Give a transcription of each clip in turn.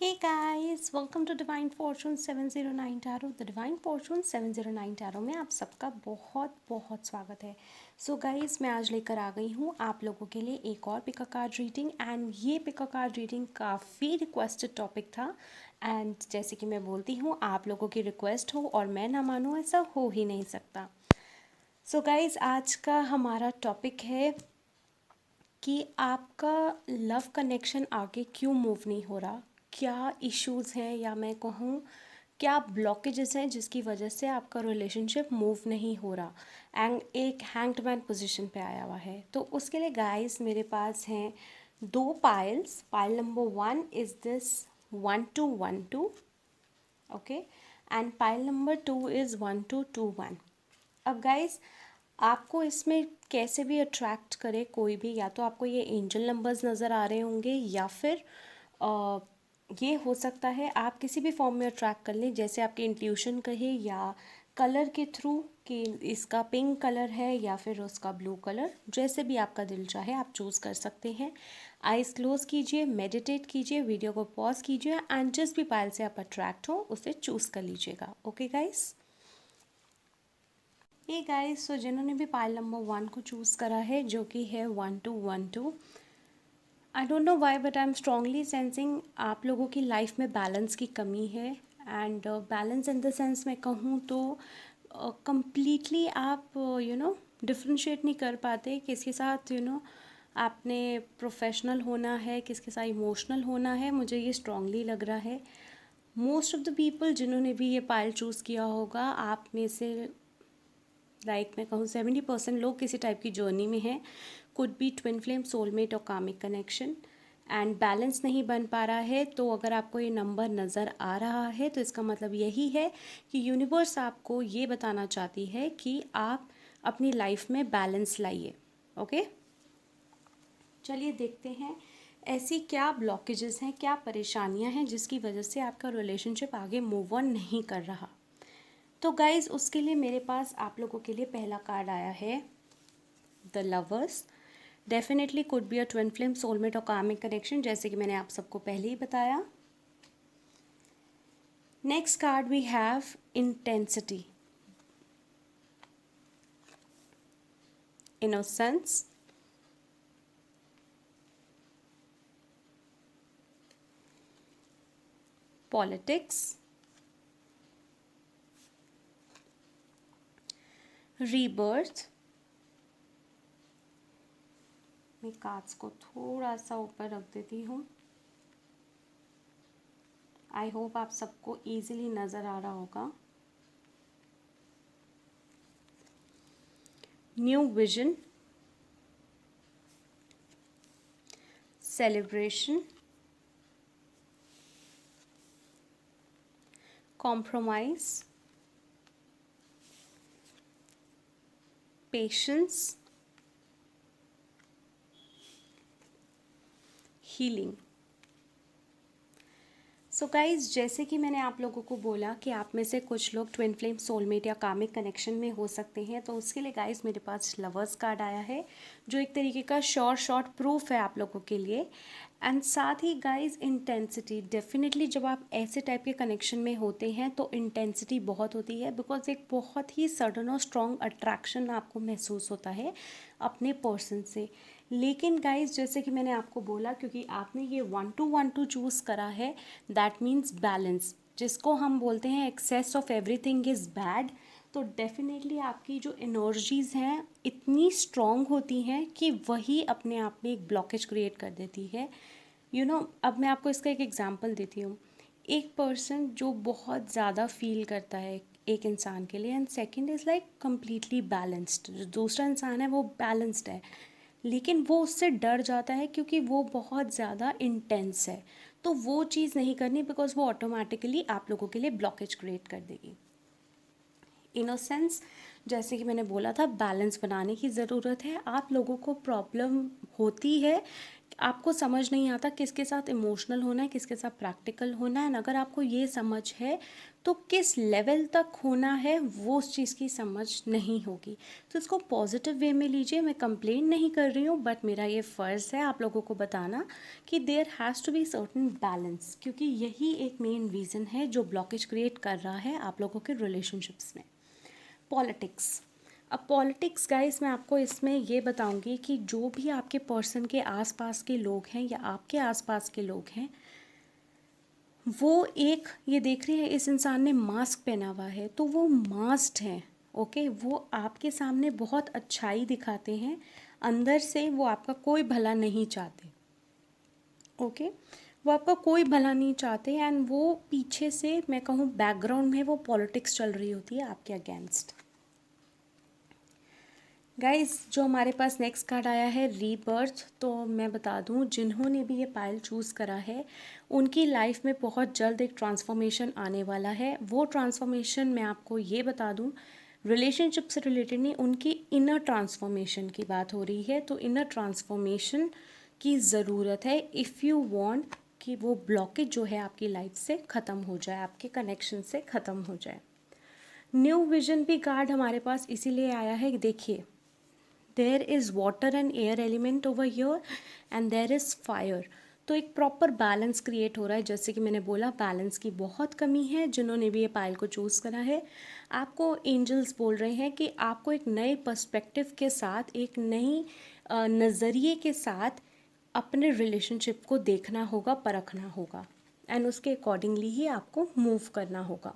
Hey guys, welcome to Divine Fortune 709 Tarot. The Divine Fortune 709 Tarot में आप सबका बहुत बहुत स्वागत है। गाइस मैं आज लेकर आ गई हूँ आप लोगों के लिए एक और pick a card reading and ये पिक अ कार्ड रीडिंग काफ़ी रिक्वेस्टेड टॉपिक था एंड जैसे कि मैं बोलती हूँ आप लोगों की रिक्वेस्ट हो और मैं ना मानूँ ऐसा हो ही नहीं सकता। गाइस आज का हमारा टॉपिक है कि आपका लव कनेक्शन आगे क्यों मूव नहीं हो रहा, क्या इश्यूज़ हैं या मैं कहूँ क्या ब्लॉकेजेस हैं जिसकी वजह से आपका रिलेशनशिप मूव नहीं हो रहा एंड एक हैंग्ड मैन पोजीशन पे आया हुआ है। तो उसके लिए गाइस मेरे पास हैं दो piles. Pile number 1 is this 1212, okay, and pile number 2 is 1221। अब गाइस आपको इसमें कैसे भी अट्रैक्ट करे कोई भी, या तो आपको ये एंजल नंबर्स नज़र आ रहे होंगे या फिर अ, ये हो सकता है आप किसी भी फॉर्म में अट्रैक्ट कर लें, जैसे आपके इंट्यूशन कहे या कलर के थ्रू कि इसका पिंक कलर है या फिर उसका ब्लू कलर, जैसे भी आपका दिल चाहे आप चूज़ कर सकते हैं। आइज़ क्लोज कीजिए, मेडिटेट कीजिए, वीडियो को पॉज कीजिए एंड जिस भी पाइल से आप अट्रैक्ट हो उसे चूज़ कर लीजिएगा। ओके गाइस, ये गाइस तो जिन्होंने भी पाइल नंबर 1 को चूज़ करा है जो कि है 1212, I don't know why but I am strongly sensing आप लोगों की लाइफ में बैलेंस की कमी है and balance in the sense मैं कहूँ तो कंप्लीटली आप डिफ्रेंशिएट नहीं कर पाते किसके साथ आपने प्रोफेशनल होना है, किसके साथ इमोशनल होना है। मुझे ये स्ट्रांगली लग रहा है मोस्ट ऑफ द पीपल जिन्होंने भी ये पाइल चूज़ किया होगा आप में से मैं कहूँ 70% लोग किसी टाइप की जर्नी में हैं। Could be twin flame, soulmate और कामिक कनेक्शन एंड बैलेंस नहीं बन पा रहा है। तो अगर आपको ये नंबर नज़र आ रहा है तो इसका मतलब यही है कि यूनिवर्स आपको ये बताना चाहती है कि आप अपनी लाइफ में बैलेंस लाइए। ओके, चलिए देखते हैं ऐसी क्या ब्लॉकेजेस हैं, क्या परेशानियां हैं जिसकी वजह से आपका रिलेशनशिप आगे मूव ऑन नहीं कर रहा। तो गाइज उसके लिए मेरे पास आप लोगों के लिए पहला कार्ड आया है the lovers. Definitely could be a twin flame, soulmate और कार्मिक कनेक्शन, जैसे कि मैंने आप सबको पहले ही बताया। Next card we have intensity, innocence, politics, rebirth. मैं कार्ड्स को थोड़ा सा ऊपर रख देती हूँ। आई होप आप सबको इजीली नज़र आ रहा होगा। New vision, celebration, compromise, patience, healing. Guys जैसे कि मैंने आप लोगों को बोला कि आप में से कुछ लोग ट्विन फ्लेम, सोलमेट या कामिक कनेक्शन में हो सकते हैं, तो उसके लिए गाइज मेरे पास लवर्स कार्ड आया है जो एक तरीके का शॉर्ट प्रूफ है आप लोगों के लिए। एंड साथ ही गाइज इंटेंसिटी, डेफिनेटली जब आप ऐसे टाइप के कनेक्शन में होते हैं तो इंटेंसिटी बहुत होती है बिकॉज एक बहुत ही सडन और स्ट्रॉन्ग अट्रैक्शन आपको महसूस होता है अपने पर्सन से। लेकिन गाइज जैसे कि मैंने आपको बोला क्योंकि आपने ये 1212 चूज़ करा है दैट मीन्स बैलेंस, जिसको हम बोलते हैं excess of everything is bad. तो डेफिनेटली आपकी जो एनर्जीज़ हैं इतनी स्ट्रॉन्ग होती हैं कि वही अपने आप में एक ब्लॉकेज क्रिएट कर देती है। अब मैं आपको इसका एक एग्जांपल देती हूँ। एक पर्सन जो बहुत ज़्यादा फील करता है एक इंसान के लिए and second is like completely balanced, जो दूसरा इंसान है वो बैलेंस्ड है लेकिन वो उससे डर जाता है क्योंकि वो बहुत ज़्यादा इंटेंस है। तो वो चीज़ नहीं करनी बिकॉज वो ऑटोमेटिकली आप लोगों के लिए ब्लॉकेज क्रिएट कर देगी। इनोसेंस, जैसे कि मैंने बोला था बैलेंस बनाने की ज़रूरत है। आप लोगों को प्रॉब्लम होती है आपको समझ नहीं आता किसके साथ इमोशनल होना है, किसके साथ प्रैक्टिकल होना है। अगर आपको ये समझ है तो किस लेवल तक होना है वो उस चीज़ की समझ नहीं होगी। तो इसको पॉजिटिव वे में लीजिए। मैं कंप्लेन नहीं कर रही हूँ, बट मेरा ये फ़र्ज़ है आप लोगों को बताना कि there has to be certain balance, क्योंकि यही एक मेन रीज़न है जो ब्लॉकेज क्रिएट कर रहा है आप लोगों के रिलेशनशिप्स में। पॉलिटिक्स। अब पॉलिटिक्स गाइस, मैं आपको इसमें ये बताऊंगी कि जो भी आपके पर्सन के आसपास के लोग हैं या आपके आसपास के लोग हैं, वो एक ये देख रहे हैं इस इंसान ने मास्क पहना हुआ है, तो वो मास्क्ड हैं। ओके, वो आपके सामने बहुत अच्छाई दिखाते हैं, अंदर से वो आपका कोई भला नहीं चाहते। ओके, वो आपका कोई भला नहीं चाहते एंड वो पीछे से, मैं कहूँ बैकग्राउंड में वो पॉलिटिक्स चल रही होती है आपके अगेंस्ट। गाइस, जो हमारे पास नेक्स्ट कार्ड आया है रीबर्थ, तो मैं बता दूं जिन्होंने भी ये पाइल चूज़ करा है उनकी लाइफ में बहुत जल्द एक ट्रांसफॉर्मेशन आने वाला है। वो ट्रांसफॉर्मेशन मैं आपको ये बता दूं रिलेशनशिप से रिलेटेड नहीं, उनकी इनर ट्रांसफॉर्मेशन की बात हो रही है। तो इनर ट्रांसफॉर्मेशन की ज़रूरत है इफ़ यू वांट कि वो ब्लॉकेज जो है आपकी लाइफ से ख़त्म हो जाए, आपके कनेक्शन से ख़त्म हो जाए। न्यू विजन भी कार्ड हमारे पास इसीलिए आया है, देखिए there is water and air element over here and there is fire. तो एक प्रॉपर बैलेंस क्रिएट हो रहा है। जैसे कि मैंने बोला बैलेंस की बहुत कमी है जिन्होंने भी ये पाइल को चूज़ करा है। आपको एंजल्स बोल रहे हैं कि आपको एक नए पर्सपेक्टिव के साथ, एक नई नज़रिए के साथ अपने रिलेशनशिप को देखना होगा, परखना होगा एंड उसके अकॉर्डिंगली ही आपको मूव करना होगा।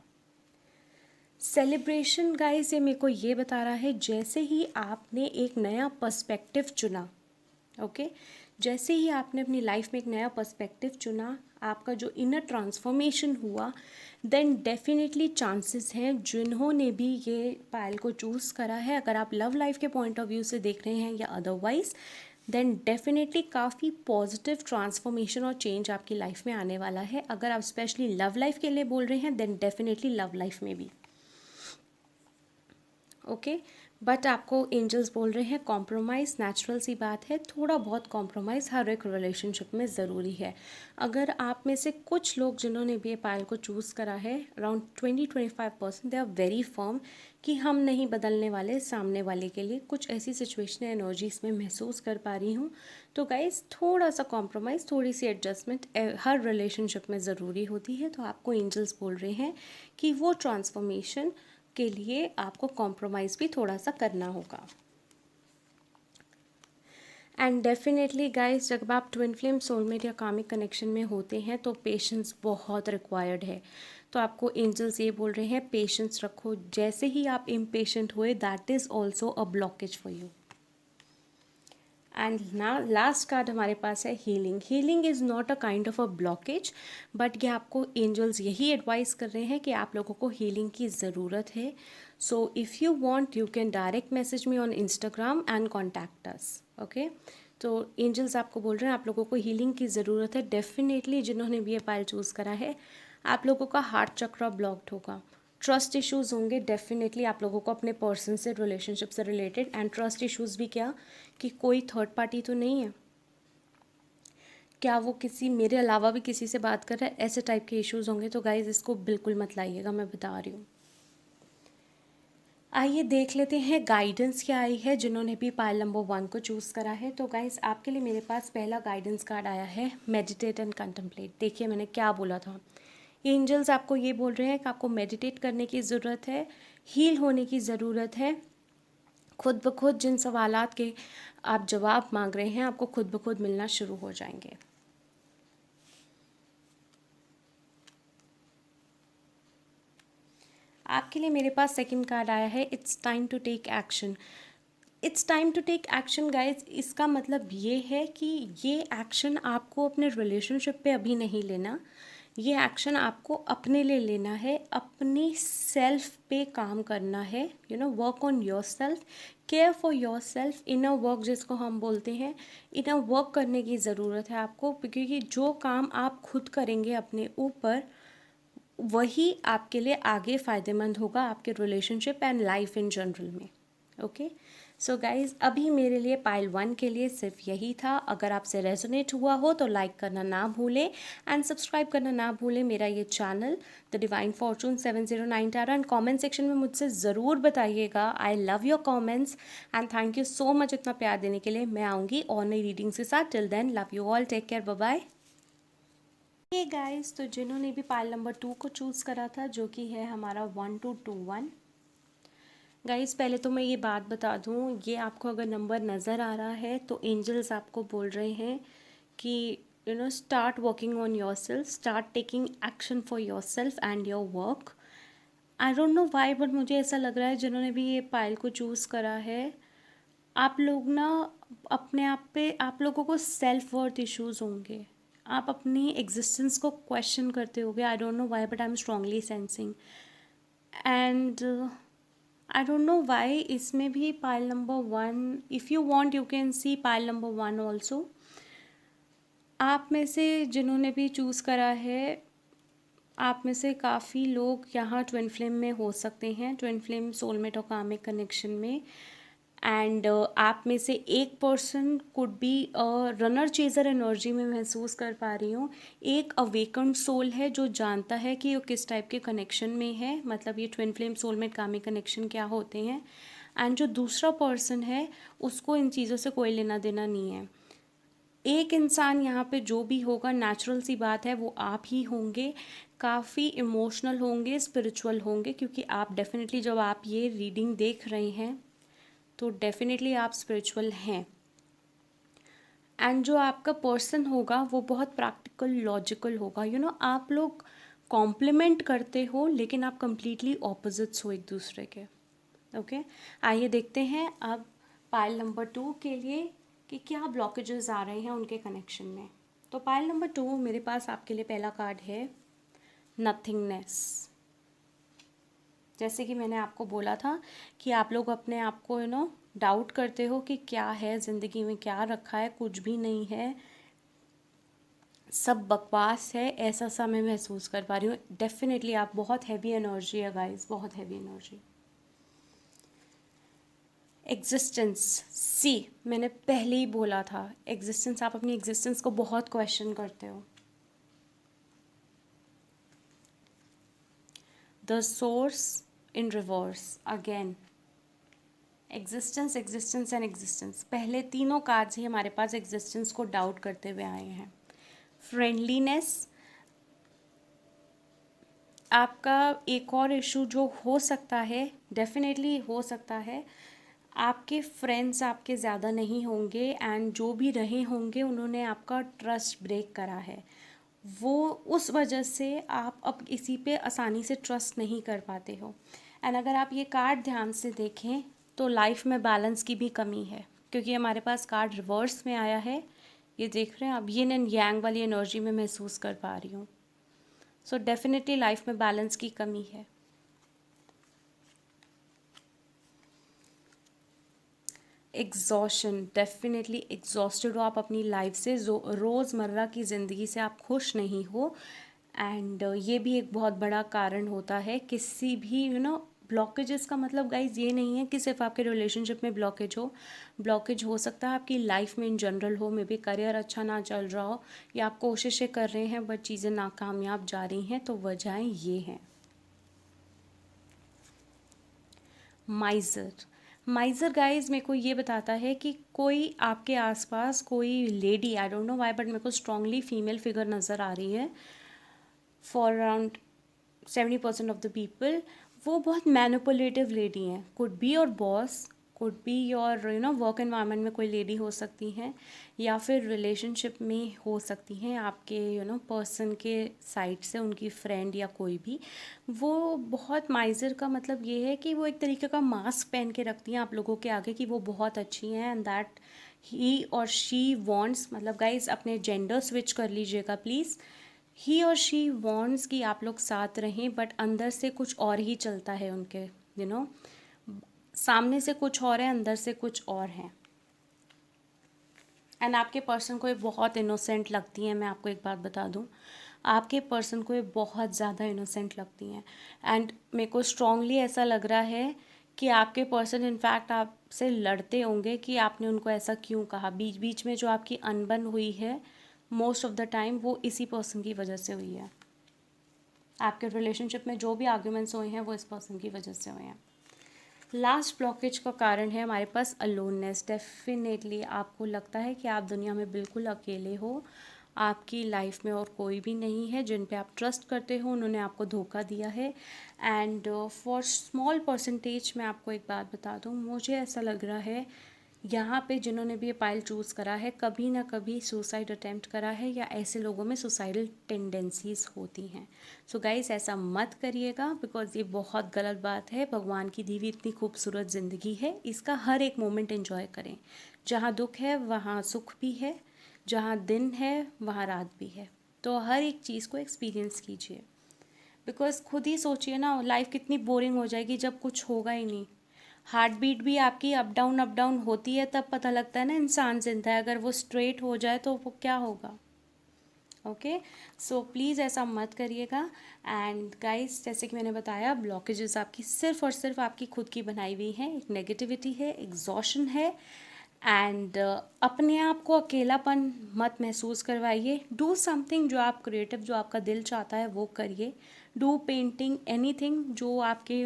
सेलिब्रेशन गाइस, ये मेरे को ये बता रहा है जैसे ही आपने एक नया पर्सपेक्टिव चुना, ओके, जैसे ही आपने अपनी लाइफ में एक नया पर्सपेक्टिव चुना, आपका जो इनर ट्रांसफॉर्मेशन हुआ, देन डेफिनेटली चांसेस हैं जिन्होंने भी ये पायल को चूज़ करा है, अगर आप लव लाइफ के पॉइंट ऑफ व्यू से देख रहे हैं या अदरवाइज, देन डेफिनेटली काफ़ी पॉजिटिव ट्रांसफॉर्मेशन और चेंज आपकी लाइफ में आने वाला है। अगर आप स्पेशली लव लाइफ के लिए बोल रहे हैं देन डेफिनेटली लव लाइफ में भी। ओके, बट आपको एंजल्स बोल रहे हैं कॉम्प्रोमाइज़ नेचुरल सी बात है, थोड़ा बहुत कॉम्प्रोमाइज़ हर एक रिलेशनशिप में ज़रूरी है। अगर आप में से कुछ लोग जिन्होंने भी ये पायल को चूज़ करा है, around 20-25% they are very firm कि हम नहीं बदलने वाले सामने वाले के लिए। कुछ ऐसी सिचुएशन एनर्जी इसमें महसूस कर पा रही हूँ। तो गाइस, थोड़ा सा कॉम्प्रोमाइज़, थोड़ी सी एडजस्टमेंट हर रिलेशनशिप में ज़रूरी होती है। तो आपको एंजल्स बोल रहे हैं कि वो ट्रांसफॉर्मेशन के लिए आपको कॉम्प्रोमाइज़ भी थोड़ा सा करना होगा। एंड डेफिनेटली गाइस, जब आप ट्विन फ्लेम सोलमेट या कामिक कनेक्शन में होते हैं तो पेशेंस बहुत रिक्वायर्ड है। तो आपको एंजल्स ये बोल रहे हैं पेशेंस रखो। जैसे ही आप इम्पेशेंट हुए, that is also a blockage for you. And ना लास्ट कार्ड हमारे पास है healing. Healing is not a kind of a blockage, but ये आपको एंजल्स यही एडवाइस कर रहे हैं कि आप लोगों को हीलिंग की ज़रूरत है। So if you want you can direct message me on Instagram and contact us. Okay, तो एंजल्स आपको बोल रहे हैं आप लोगों को हीलिंग की ज़रूरत है। डेफिनेटली जिन्होंने भी ये पाइल चूज़ करा है, आप लोगों का हार्ट चक्र ब्लॉक्ड होगा, ट्रस्ट इश्यूज़ होंगे डेफिनेटली आप लोगों को अपने पर्सन से, रिलेशनशिप से रिलेटेड। एंड ट्रस्ट इश्यूज़ भी क्या कि कोई थर्ड पार्टी तो नहीं है, क्या वो किसी मेरे अलावा भी किसी से बात कर रहा है, ऐसे टाइप के इश्यूज़ होंगे। तो गाइज इसको बिल्कुल मत लाइएगा, मैं बता रही हूँ। आइए देख लेते हैं गाइडेंस क्या आई है जिन्होंने भी पाइल नंबर 1 को चूज़ करा है। तो गाइज आपके लिए मेरे पास पहला गाइडेंस कार्ड आया है मेडिटेट एंड कंtemplate। देखिए मैंने क्या बोला था, एंजल्स आपको ये बोल रहे हैं कि आपको मेडिटेट करने की ज़रूरत है, हील होने की ज़रूरत है। खुद ब खुद जिन सवालात के आप जवाब मांग रहे हैं आपको खुद ब खुद मिलना शुरू हो जाएंगे। आपके लिए मेरे पास सेकंड कार्ड आया है it's time to take action. It's time to take action guys, इसका मतलब ये है कि ये एक्शन आपको अपने रिलेशनशिप पे अभी नहीं लेना, ये एक्शन आपको अपने लिए लेना है, अपनी सेल्फ पे काम करना है। You know, work on your self, care for your self, inner work जिसको हम बोलते हैं, इनर वर्क करने की ज़रूरत है आपको, क्योंकि जो काम आप खुद करेंगे अपने ऊपर वही आपके लिए आगे फ़ायदेमंद होगा आपके relationship and life in general में। ओके, सो गाइज़ अभी मेरे लिए पाइल 1 के लिए सिर्फ यही था। अगर आपसे रेजोनेट हुआ हो तो लाइक करना ना भूलें एंड सब्सक्राइब करना ना भूलें मेरा ये channel the divine Fortune 709 tarot. And comment section में मुझसे ज़रूर बताइएगा। I love your comments and thank you so much इतना प्यार देने के लिए। मैं आऊँगी और नई रीडिंग्स के साथ। Till then love you all, take care, bye bye. Hey guys, तो जिन्होंने भी पाइल नंबर 2 को चूज़ करा था जो कि है हमारा 1221। गाइस पहले तो मैं ये बात बता दूँ, ये आपको अगर नंबर नज़र आ रहा है तो एंजल्स आपको बोल रहे हैं कि start working on your self, start taking action for your self and your work. I don't know why but मुझे ऐसा लग रहा है जिन्होंने भी ये पाइल को चूज़ करा है, आप लोग ना अपने आप पे, आप लोगों को सेल्फ वर्थ इश्यूज होंगे। आप अपनी एग्जिस्टेंस को क्वेश्चन करते होगे। I don't know why but I am strongly sensing and I don't know why इसमें भी pile number 1, if you want you can see pile number 1 also. आप में से जिन्होंने भी चूज़ करा है, आप में से काफ़ी लोग यहाँ ट्विन फ्लेम में हो सकते हैं, ट्विन फ्लेम सोलमेट और कामिक कनेक्शन में। एंड आप में से एक person could be runner chaser energy में महसूस कर पा रही हूँ। एक अवेकन्ड सोल है जो जानता है कि वो किस टाइप के कनेक्शन में है, मतलब ये twin flame soulmate comic connection क्या होते हैं। एंड जो दूसरा पर्सन है उसको इन चीज़ों से कोई लेना देना नहीं है। एक इंसान यहाँ पे जो भी होगा, नेचुरल सी बात है, वो आप ही होंगे। काफ़ी इमोशनल होंगे, स्पिरिचुअल होंगे, क्योंकि आप डेफिनेटली जब आप ये रीडिंग देख रहे हैं तो डेफिनेटली आप स्पिरिचुअल हैं। एंड जो आपका पर्सन होगा वो बहुत प्रैक्टिकल, लॉजिकल होगा। आप लोग कॉम्प्लीमेंट करते हो लेकिन आप कंप्लीटली ऑपोजिट्स हो एक दूसरे के। ओके, आइए देखते हैं अब पाइल नंबर 2 के लिए कि क्या ब्लॉकेजेस आ रहे हैं उनके कनेक्शन में। तो पाइल नंबर 2 मेरे पास आपके लिए पहला कार्ड है नथिंगनेस। जैसे कि मैंने आपको बोला था कि आप लोग अपने आप को डाउट करते हो कि क्या है ज़िंदगी में, क्या रखा है, कुछ भी नहीं है, सब बकवास है, ऐसा सा मैं महसूस कर पा रही हूँ। डेफिनेटली आप बहुत हैवी एनर्जी है गाइस, बहुत हैवी एनर्जी। एग्जिस्टेंस, सी मैंने पहले ही बोला था, एग्जिस्टेंस, आप अपनी एग्जिस्टेंस को बहुत क्वेश्चन करते हो। The source in reverse again, existence, existence and existence. पहले तीनों कार्ड्स ही हमारे पास एग्जिस्टेंस को डाउट करते हुए आए हैं। फ्रेंडलीनेस, आपका एक और इशू जो हो सकता है, डेफिनेटली हो सकता है, आपके फ्रेंड्स आपके ज़्यादा नहीं होंगे एंड जो भी रहे होंगे उन्होंने आपका ट्रस्ट ब्रेक करा है। वो उस वजह से आप अब किसी पे आसानी से ट्रस्ट नहीं कर पाते हो। एंड अगर आप ये कार्ड ध्यान से देखें तो लाइफ में बैलेंस की भी कमी है, क्योंकि हमारे पास कार्ड रिवर्स में आया है। ये देख रहे हैं आप, यिन एंड यांग वाली एनर्जी में महसूस कर पा रही हूँ। सो डेफिनेटली लाइफ में बैलेंस की कमी है। एग्जॉशन, डेफिनेटली एग्जॉस्टेड हो आप अपनी लाइफ से, रोज़मर्रा की ज़िंदगी से आप खुश नहीं हो। एंड ये भी एक बहुत बड़ा कारण होता है किसी भी ब्लॉकेजेस का। मतलब गाइज ये नहीं है कि सिर्फ आपके रिलेशनशिप में ब्लॉकेज हो सकता है आपकी लाइफ में इन जनरल हो। मे बी करियर अच्छा ना चल रहा हो या आप कोशिशें कर रहे हैं बट चीज़ें नाकामयाब जा रही हैं, तो वजहें ये हैं। माइज़र, माइज़र गाइज मेरे को ये बताता है कि कोई आपके आसपास कोई lady, I don't know why but मेरे को स्ट्रांगली फीमेल फिगर नज़र आ रही है for around 70% of the people. वो बहुत मैनिपुलेटिव लेडी हैं। Could be your boss, could be your work environment में कोई लेडी हो सकती हैं, या फिर रिलेशनशिप में हो सकती हैं आपके पर्सन के साइड से, उनकी फ्रेंड या कोई भी। वो बहुत, माइज़र का मतलब ये है कि वो एक तरीके का मास्क पहन के रखती हैं आप लोगों के आगे कि वो बहुत अच्छी हैं एंड दैट ही और शी वॉन्ट्स, मतलब गाइज अपने जेंडर स्विच कर लीजिएगा प्लीज़। ही और शी वॉन्ट्स कि आप लोग साथ रहें बट अंदर से कुछ और ही चलता है उनके, सामने से कुछ और है, अंदर से कुछ और है। एंड आपके पर्सन को ये बहुत इनोसेंट लगती हैं। मैं आपको एक बात बता दूं, आपके पर्सन को ये बहुत ज़्यादा इनोसेंट लगती हैं। एंड मेरे को स्ट्रांगली ऐसा लग रहा है कि आपके पर्सन इनफैक्ट आपसे लड़ते होंगे कि आपने उनको ऐसा क्यों कहा। बीच बीच में जो आपकी अनबन हुई है मोस्ट ऑफ द टाइम वो इसी पर्सन की वजह से हुई है। आपके रिलेशनशिप में जो भी आर्ग्यूमेंट्स हुए हैं वो इस पर्सन की वजह से हुए हैं। लास्ट ब्लॉकेज का कारण है हमारे पास अलोननेस। डेफिनेटली आपको लगता है कि आप दुनिया में बिल्कुल अकेले हो, आपकी लाइफ में और कोई भी नहीं है जिन पे आप ट्रस्ट करते हो, उन्होंने आपको धोखा दिया है। एंड फॉर स्मॉल परसेंटेज मैं आपको एक बात बता दूँ, मुझे ऐसा लग रहा है यहाँ पे जिन्होंने भी ये पाइल चूज़ करा है कभी ना कभी सुसाइड अटेम्प्ट करा है, या ऐसे लोगों में सुसाइडल टेंडेंसीज होती हैं। सो गाइस ऐसा मत करिएगा, बिकॉज ये बहुत गलत बात है। भगवान की दी हुई इतनी खूबसूरत ज़िंदगी है, इसका हर एक मोमेंट एंजॉय करें। जहाँ दुख है वहाँ सुख भी है, जहाँ दिन है वहाँ रात भी है, तो हर एक चीज़ को एक्सपीरियंस कीजिए। बिकॉज खुद ही सोचिए ना, लाइफ कितनी बोरिंग हो जाएगी जब कुछ होगा ही नहीं। हार्ट बीट भी आपकी अप डाउन होती है, तब पता लगता है ना इंसान जिंदा है। अगर वो स्ट्रेट हो जाए तो वो क्या होगा। ओके, सो प्लीज़ ऐसा मत करिएगा। एंड गाइस जैसे कि मैंने बताया, ब्लॉकेजेस आपकी सिर्फ और सिर्फ आपकी खुद की बनाई हुई हैं। एक नेगेटिविटी है, एग्जॉशन है। एंड अपने आप को अकेलापन मत महसूस करवाइए। डू समथिंग जो आप क्रिएटिव, जो आपका दिल चाहता है वो करिए। डू पेंटिंग, एनीथिंग जो आपके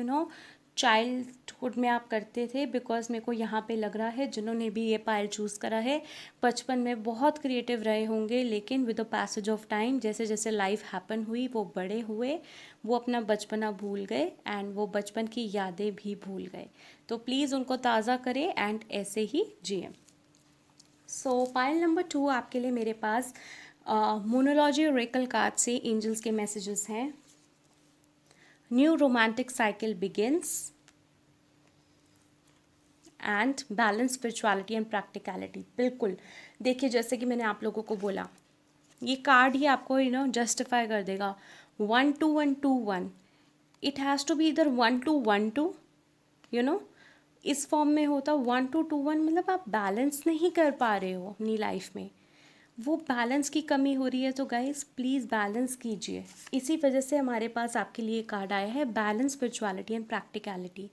चाइल्डहुड में आप करते थे। बिकॉज मेरे को यहाँ पे लग रहा है जिन्होंने भी ये पायल चूज़ करा है बचपन में बहुत क्रिएटिव रहे होंगे, लेकिन with the passage of time जैसे जैसे लाइफ हैपन हुई वो बड़े हुए, वो अपना बचपना भूल गए एंड वो बचपन की यादें भी भूल गए। तो प्लीज़ उनको ताज़ा करें एंड ऐसे ही जिए। सो पाइल नंबर 2 आपके लिए मेरे पास मोनोलॉजी ओरेकल कार्ड से एंजल्स के मैसेजेस हैं। New romantic cycle begins and balance spirituality and practicality. बिल्कुल, देखिए जैसे कि मैंने आप लोगों को बोला, ये कार्ड ही आपको जस्टिफाई कर देगा। 1 2 1 2 1, इट हैज़ टू बी इधर 1 2 1 2, इस फॉर्म में होता 1 2 2 1, मतलब आप बैलेंस नहीं कर पा रहे हो अपनी लाइफ में, वो बैलेंस की कमी हो रही है। तो गाइस प्लीज़ बैलेंस कीजिए। इसी वजह से हमारे पास आपके लिए कार्ड आया है, बैलेंस स्पिरिचुअलिटी एंड प्रैक्टिकलिटी।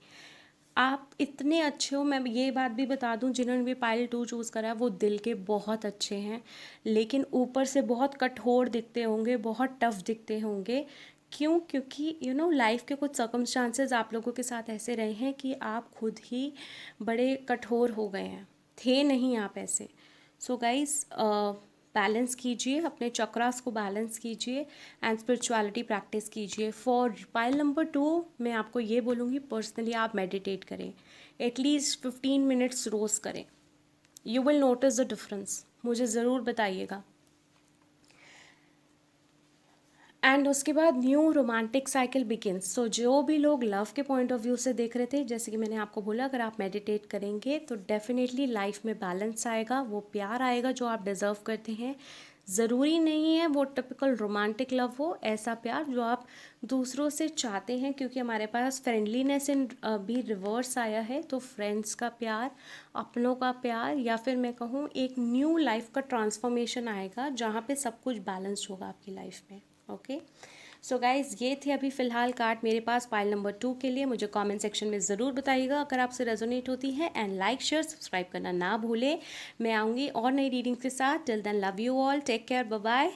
आप इतने अच्छे हो, मैं ये बात भी बता दूं, जिन्होंने भी पाइल 2 चूज़ करा है वो दिल के बहुत अच्छे हैं, लेकिन ऊपर से बहुत कठोर दिखते होंगे, बहुत टफ दिखते होंगे। क्यों? क्योंकि लाइफ के कुछ सर्कमस्टांसेस आप लोगों के साथ ऐसे रहे हैं कि आप खुद ही बड़े कठोर हो गए हैं, थे नहीं आप ऐसे। सो गाइस बैलेंस कीजिए, अपने चक्रास को बैलेंस कीजिए एंड स्पिरिचुअलिटी प्रैक्टिस कीजिए। फॉर पाइल नंबर 2 मैं आपको ये बोलूँगी, पर्सनली आप मेडिटेट करें, एटलीस्ट 15 मिनट्स रोज़ करें। You will notice the difference, मुझे ज़रूर बताइएगा। एंड उसके बाद न्यू रोमांटिक साइकिल बिगिंस। सो जो भी लोग लव के पॉइंट ऑफ व्यू से देख रहे थे, जैसे कि मैंने आपको बोला, अगर आप मेडिटेट करेंगे तो डेफिनेटली लाइफ में बैलेंस आएगा, वो प्यार आएगा जो आप डिज़र्व करते हैं। ज़रूरी नहीं है वो टिपिकल रोमांटिक लव हो, ऐसा प्यार जो आप दूसरों से चाहते हैं, क्योंकि हमारे पास फ्रेंडलीनेस इन भी रिवर्स आया है। तो फ्रेंड्स का प्यार, अपनों का प्यार, या फिर मैं कहूँ एक न्यू लाइफ का ट्रांसफॉर्मेशन आएगा जहाँ पे सब कुछ बैलेंस्ड होगा आपकी लाइफ में। ओके, सो गाइज ये थे अभी फ़िलहाल कार्ड मेरे पास पाइल नंबर 2 के लिए। मुझे कमेंट सेक्शन में ज़रूर बताइएगा अगर आपसे रेजोनेट होती है, एंड लाइक शेयर सब्सक्राइब करना ना भूलें। मैं आऊँगी और नई रीडिंग्स के साथ। Till then love you all, take care, bye bye.